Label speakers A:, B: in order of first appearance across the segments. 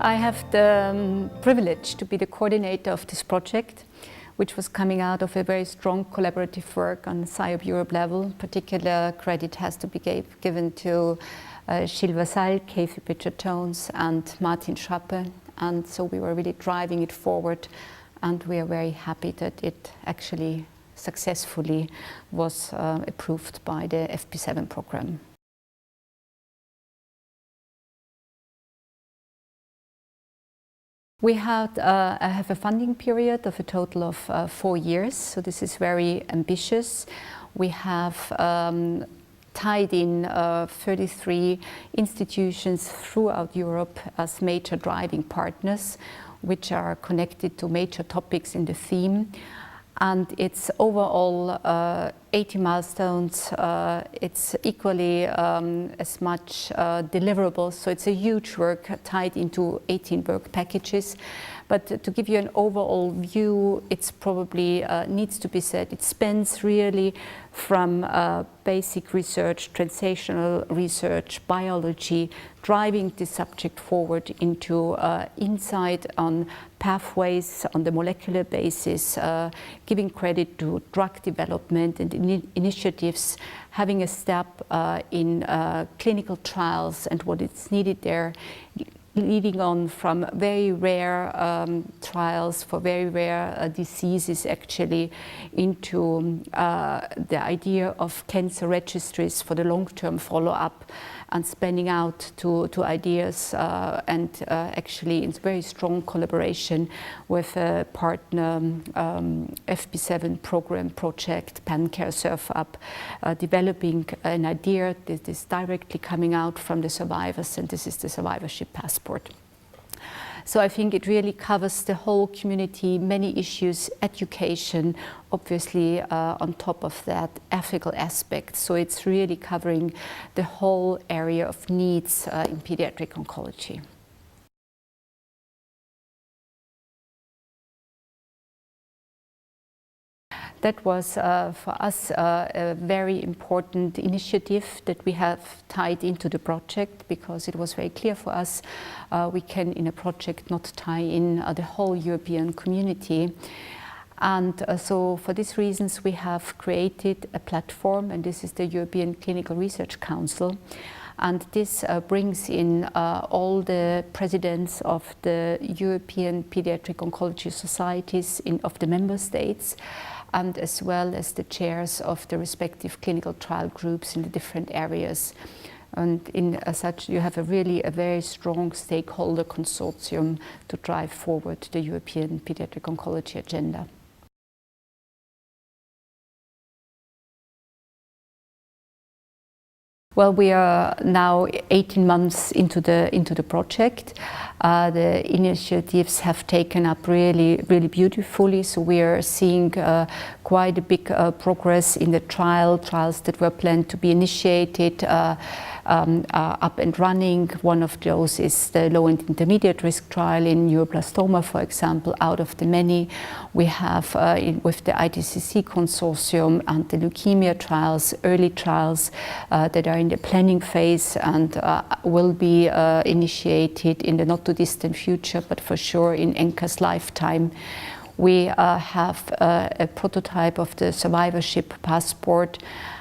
A: I have the privilege to be the coordinator of this project, which was coming out of a very strong collaborative work on the SciOp Europe level. Particular credit has to be given to Gilles Vassal, Kathy Pritchard-Jones and Martin Schrappe. And so we were really driving it forward, and we are very happy that it actually successfully was approved by the FP7 program. We have a funding period of a total of 4 years, so this is very ambitious. We have tied in 33 institutions throughout Europe as major driving partners, which are connected to major topics in the theme. And it's overall 80 milestones. It's equally as much deliverables, so it's a huge work tied into 18 work packages. But to give you an overall view, it's probably needs to be said, it spans really from basic research, translational research, biology, driving the subject forward into insight on pathways on the molecular basis, giving credit to drug development and initiatives, having a step in clinical trials and what is needed there, leading on from very rare trials for very rare diseases actually into the idea of cancer registries for the long-term follow-up, and spanning out to ideas and actually in very strong collaboration with a partner FP7 program project, PanCare Surf-Up, developing an idea that is directly coming out from the survivors, and this is the survivorship passport. So I think it really covers the whole community, many issues, education, obviously on top of that, ethical aspects. So it's really covering the whole area of needs in pediatric oncology. That was for us a very important initiative that we have tied into the project, because it was very clear for us we can in a project not tie in the whole European community. And so for these reasons we have created a platform, and this is the European Clinical Research Council. And this brings in all the presidents of the European Pediatric Oncology Societies of the member states, and as well as the chairs of the respective clinical trial groups in the different areas. And as such, you have a very strong stakeholder consortium to drive forward the European pediatric oncology agenda. Well, we are now 18 months into the project. The initiatives have taken up really beautifully. So we are seeing quite a big progress in the trials that were planned to be initiated, up and running. One of those is the low and intermediate risk trial in neuroblastoma, for example. Out of the many, we have with the ITCC consortium and the leukemia trials, early trials that are in the planning phase and will be initiated in the not too distant future, but for sure in ENCCA's lifetime. We have a prototype of the survivorship passport,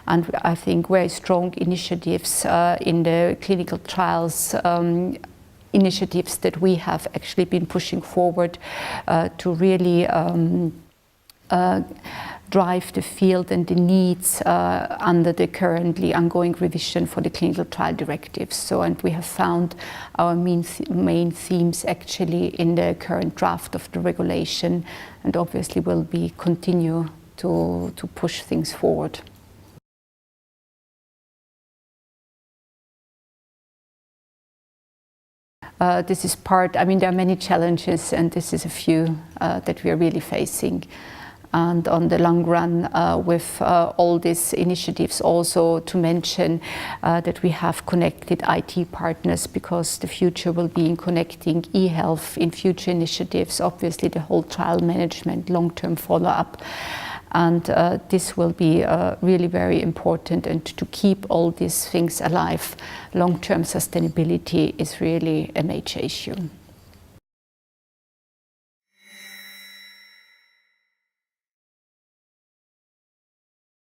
A: and I think very strong initiatives in the clinical trials, initiatives that we have actually been pushing forward to really drive the field and the needs under the currently ongoing revision for the clinical trial directives. So, and we have found our main themes actually in the current draft of the regulation, and obviously will be continue to push things forward. This is part, I mean, there are many challenges, and this is a few that we are really facing. And on the long run, with all these initiatives, also to mention that we have connected IT partners, because the future will be in connecting e-health in future initiatives, obviously the whole trial management, long-term follow-up. And this will be really very important, and to keep all these things alive, long-term sustainability is really a major issue.